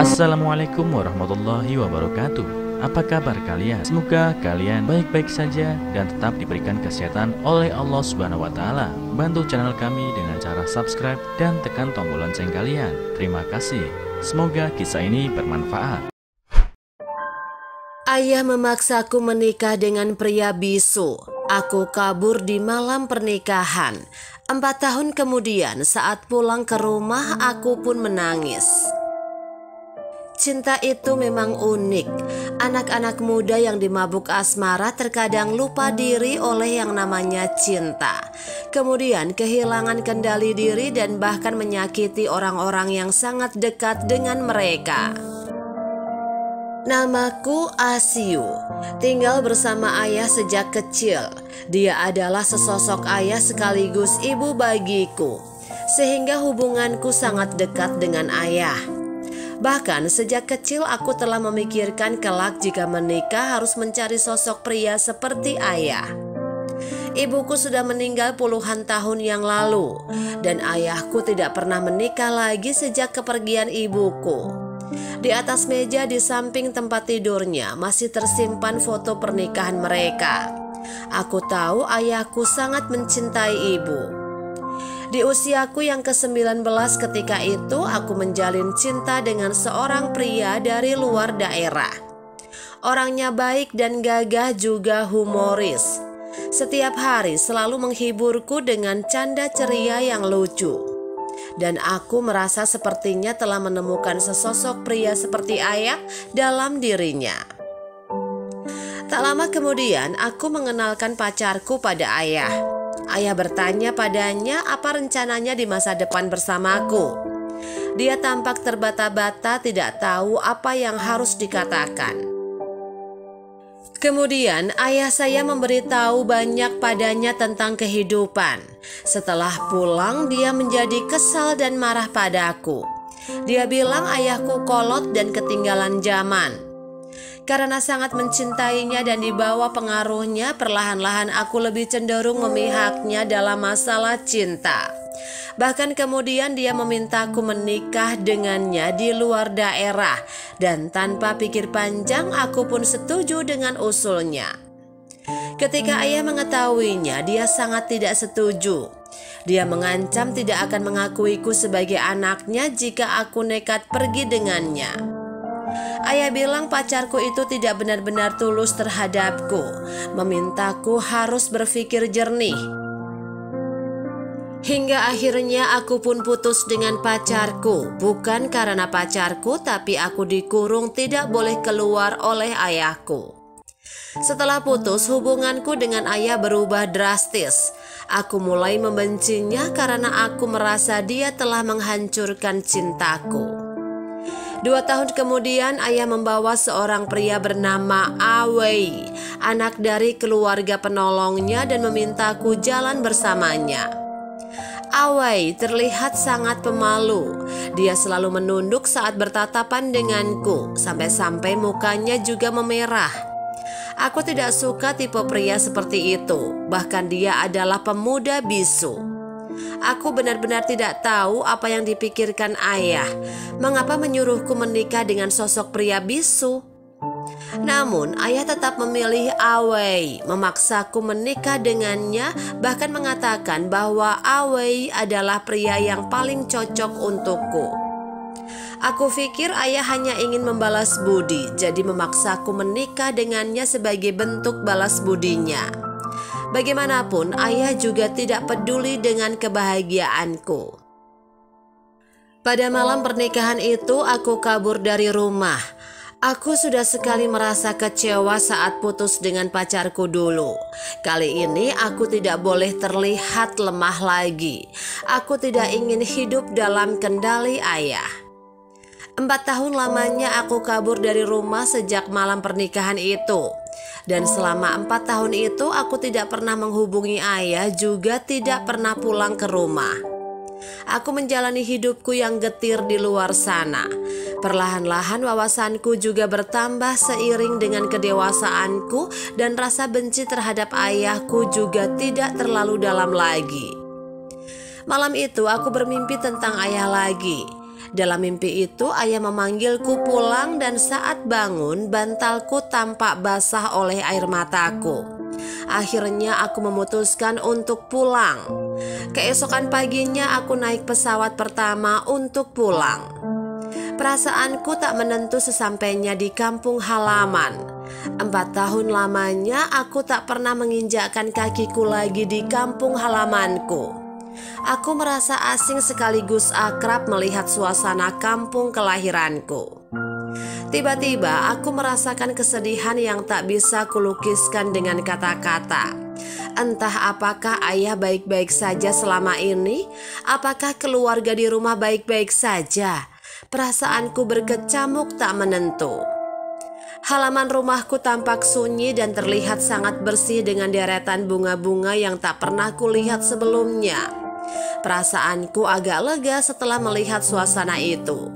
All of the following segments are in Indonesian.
Assalamualaikum warahmatullahi wabarakatuh. Apa kabar kalian? Semoga kalian baik-baik saja dan tetap diberikan kesehatan oleh Allah Subhanahu wa Ta'ala. Bantu channel kami dengan cara subscribe dan tekan tombol lonceng kalian. Terima kasih. Semoga kisah ini bermanfaat. Ayah memaksaku menikah dengan pria bisu. Aku kabur di malam pernikahan. 4 tahun kemudian saat pulang ke rumah aku pun menangis. Cinta itu memang unik. Anak-anak muda yang dimabuk asmara terkadang lupa diri oleh yang namanya cinta. Kemudian kehilangan kendali diri dan bahkan menyakiti orang-orang yang sangat dekat dengan mereka. Namaku Asiu, tinggal bersama ayah sejak kecil. Dia adalah sesosok ayah sekaligus ibu bagiku, sehingga hubunganku sangat dekat dengan ayah. Bahkan sejak kecil aku telah memikirkan kelak jika menikah harus mencari sosok pria seperti ayah. Ibuku sudah meninggal puluhan tahun yang lalu, dan ayahku tidak pernah menikah lagi sejak kepergian ibuku. Di atas meja di samping tempat tidurnya masih tersimpan foto pernikahan mereka. Aku tahu ayahku sangat mencintai ibu. Di usiaku yang ke-19 ketika itu aku menjalin cinta dengan seorang pria dari luar daerah. Orangnya baik dan gagah juga humoris. Setiap hari selalu menghiburku dengan canda ceria yang lucu. Dan aku merasa sepertinya telah menemukan sesosok pria seperti ayah dalam dirinya. Tak lama kemudian aku mengenalkan pacarku pada ayah. Ayah bertanya padanya apa rencananya di masa depan bersamaku. Dia tampak terbata-bata, tidak tahu apa yang harus dikatakan. Kemudian ayah saya memberitahu banyak padanya tentang kehidupan. Setelah pulang dia menjadi kesal dan marah padaku. Dia bilang ayahku kolot dan ketinggalan zaman. Karena sangat mencintainya dan dibawa pengaruhnya, perlahan-lahan aku lebih cenderung memihaknya dalam masalah cinta. Bahkan kemudian dia memintaku menikah dengannya di luar daerah, dan tanpa pikir panjang aku pun setuju dengan usulnya. Ketika ayah mengetahuinya, dia sangat tidak setuju. Dia mengancam tidak akan mengakuiku sebagai anaknya jika aku nekat pergi dengannya. Ayah bilang pacarku itu tidak benar-benar tulus terhadapku, memintaku harus berpikir jernih. Hingga akhirnya aku pun putus dengan pacarku, bukan karena pacarku tapi aku dikurung tidak boleh keluar oleh ayahku. Setelah putus, hubunganku dengan ayah berubah drastis. Aku mulai membencinya karena aku merasa dia telah menghancurkan cintaku. 2 tahun kemudian ayah membawa seorang pria bernama Awei, anak dari keluarga penolongnya, dan memintaku jalan bersamanya. Awei terlihat sangat pemalu. Dia selalu menunduk saat bertatapan denganku, sampai-sampai mukanya juga memerah. Aku tidak suka tipe pria seperti itu, bahkan dia adalah pemuda bisu. Aku benar-benar tidak tahu apa yang dipikirkan ayah. Mengapa menyuruhku menikah dengan sosok pria bisu? Namun ayah tetap memilih Awei, memaksaku menikah dengannya, bahkan mengatakan bahwa Awei adalah pria yang paling cocok untukku. Aku pikir ayah hanya ingin membalas budi, jadi memaksaku menikah dengannya sebagai bentuk balas budinya. Bagaimanapun, ayah juga tidak peduli dengan kebahagiaanku. Pada malam pernikahan itu, aku kabur dari rumah. Aku sudah sekali merasa kecewa saat putus dengan pacarku dulu. Kali ini aku tidak boleh terlihat lemah lagi. Aku tidak ingin hidup dalam kendali ayah. 4 tahun lamanya aku kabur dari rumah sejak malam pernikahan itu. Dan selama 4 tahun itu aku tidak pernah menghubungi ayah, juga tidak pernah pulang ke rumah. Aku menjalani hidupku yang getir di luar sana. Perlahan-lahan wawasanku juga bertambah seiring dengan kedewasaanku, dan rasa benci terhadap ayahku juga tidak terlalu dalam lagi. Malam itu aku bermimpi tentang ayah lagi. Dalam mimpi itu ayah memanggilku pulang dan saat bangun bantalku tampak basah oleh air mataku. Akhirnya aku memutuskan untuk pulang. Keesokan paginya aku naik pesawat pertama untuk pulang. Perasaanku tak menentu sesampainya di kampung halaman. 4 tahun lamanya aku tak pernah menginjakkan kakiku lagi di kampung halamanku. Aku merasa asing sekaligus akrab melihat suasana kampung kelahiranku. Tiba-tiba aku merasakan kesedihan yang tak bisa kulukiskan dengan kata-kata. Entah apakah ayah baik-baik saja selama ini, apakah keluarga di rumah baik-baik saja. Perasaanku berkecamuk tak menentu. Halaman rumahku tampak sunyi dan terlihat sangat bersih dengan deretan bunga-bunga yang tak pernah kulihat sebelumnya. Perasaanku agak lega setelah melihat suasana itu.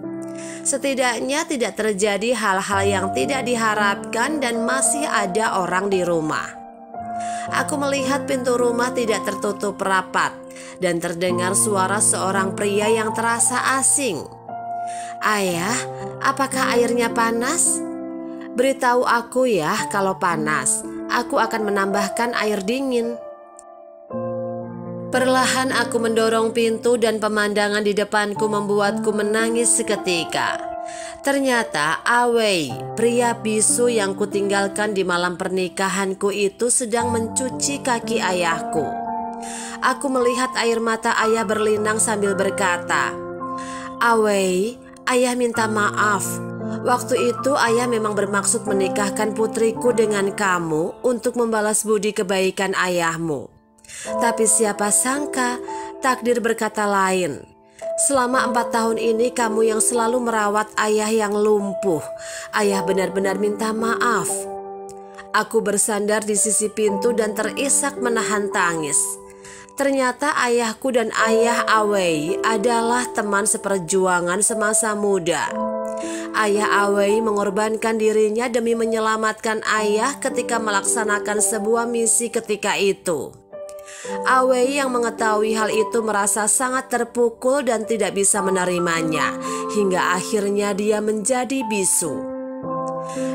Setidaknya tidak terjadi hal-hal yang tidak diharapkan dan masih ada orang di rumah. Aku melihat pintu rumah tidak tertutup rapat dan terdengar suara seorang pria yang terasa asing. "Ayah, apakah airnya panas? Beritahu aku ya kalau panas. Aku akan menambahkan air dingin." Perlahan aku mendorong pintu dan pemandangan di depanku membuatku menangis seketika. Ternyata Awei, pria bisu yang kutinggalkan di malam pernikahanku itu sedang mencuci kaki ayahku. Aku melihat air mata ayah berlinang sambil berkata, "Awei, ayah minta maaf. Waktu itu ayah memang bermaksud menikahkan putriku dengan kamu untuk membalas budi kebaikan ayahmu. Tapi siapa sangka takdir berkata lain. Selama 4 tahun ini kamu yang selalu merawat ayah yang lumpuh. Ayah benar-benar minta maaf." Aku bersandar di sisi pintu dan terisak menahan tangis. Ternyata ayahku dan ayah Awei adalah teman seperjuangan semasa muda. Ayah Awei mengorbankan dirinya demi menyelamatkan ayah ketika melaksanakan sebuah misi ketika itu. Awei yang mengetahui hal itu merasa sangat terpukul dan tidak bisa menerimanya, hingga akhirnya dia menjadi bisu.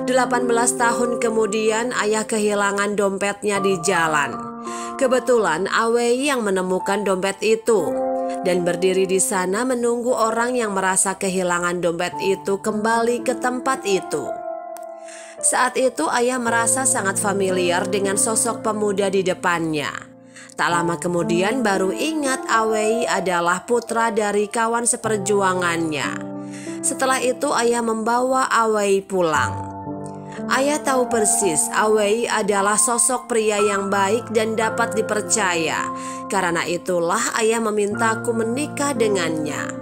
18 tahun kemudian ayah kehilangan dompetnya di jalan. Kebetulan Awei yang menemukan dompet itu dan berdiri di sana menunggu orang yang merasa kehilangan dompet itu kembali ke tempat itu. Saat itu ayah merasa sangat familiar dengan sosok pemuda di depannya. Tak lama kemudian baru ingat Awei adalah putra dari kawan seperjuangannya. Setelah itu ayah membawa Awei pulang. Ayah tahu persis Awei adalah sosok pria yang baik dan dapat dipercaya. Karena itulah ayah memintaku menikah dengannya.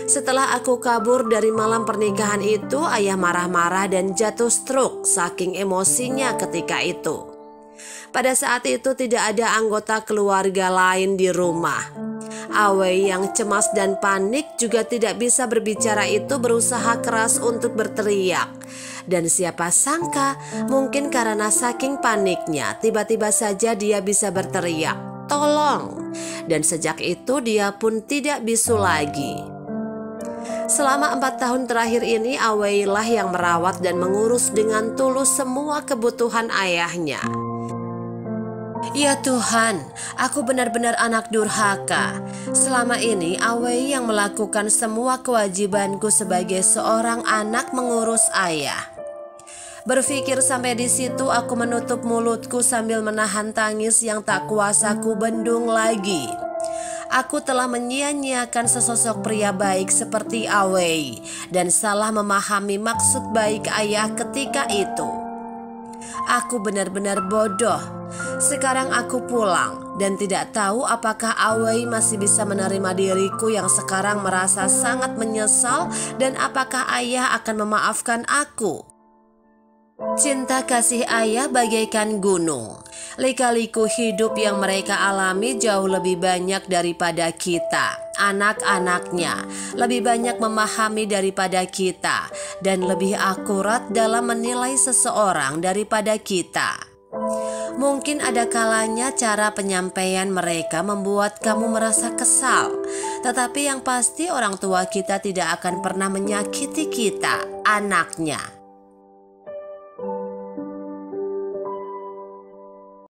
Setelah aku kabur dari malam pernikahan itu, ayah marah-marah dan jatuh stroke saking emosinya ketika itu. Pada saat itu tidak ada anggota keluarga lain di rumah. Awei yang cemas dan panik juga tidak bisa berbicara itu berusaha keras untuk berteriak. Dan siapa sangka mungkin karena saking paniknya tiba-tiba saja dia bisa berteriak, "Tolong!" Dan sejak itu dia pun tidak bisu lagi. Selama 4 tahun terakhir ini Awei lah yang merawat dan mengurus dengan tulus semua kebutuhan ayahnya. Ya Tuhan, aku benar-benar anak durhaka. Selama ini Awei yang melakukan semua kewajibanku sebagai seorang anak mengurus ayah. Berpikir sampai di situ aku menutup mulutku sambil menahan tangis yang tak kuasa ku bendung lagi. Aku telah menyia-nyiakan sesosok pria baik seperti Awei dan salah memahami maksud baik ayah ketika itu. Aku benar-benar bodoh. Sekarang aku pulang dan tidak tahu apakah Awei masih bisa menerima diriku yang sekarang merasa sangat menyesal dan apakah ayah akan memaafkan aku. Cinta kasih ayah bagaikan gunung. Lika-liku hidup yang mereka alami jauh lebih banyak daripada kita, anak-anaknya. Lebih banyak memahami daripada kita dan lebih akurat dalam menilai seseorang daripada kita. Mungkin ada kalanya cara penyampaian mereka membuat kamu merasa kesal, Tetapi yang pasti orang tua kita tidak akan pernah menyakiti kita, anaknya.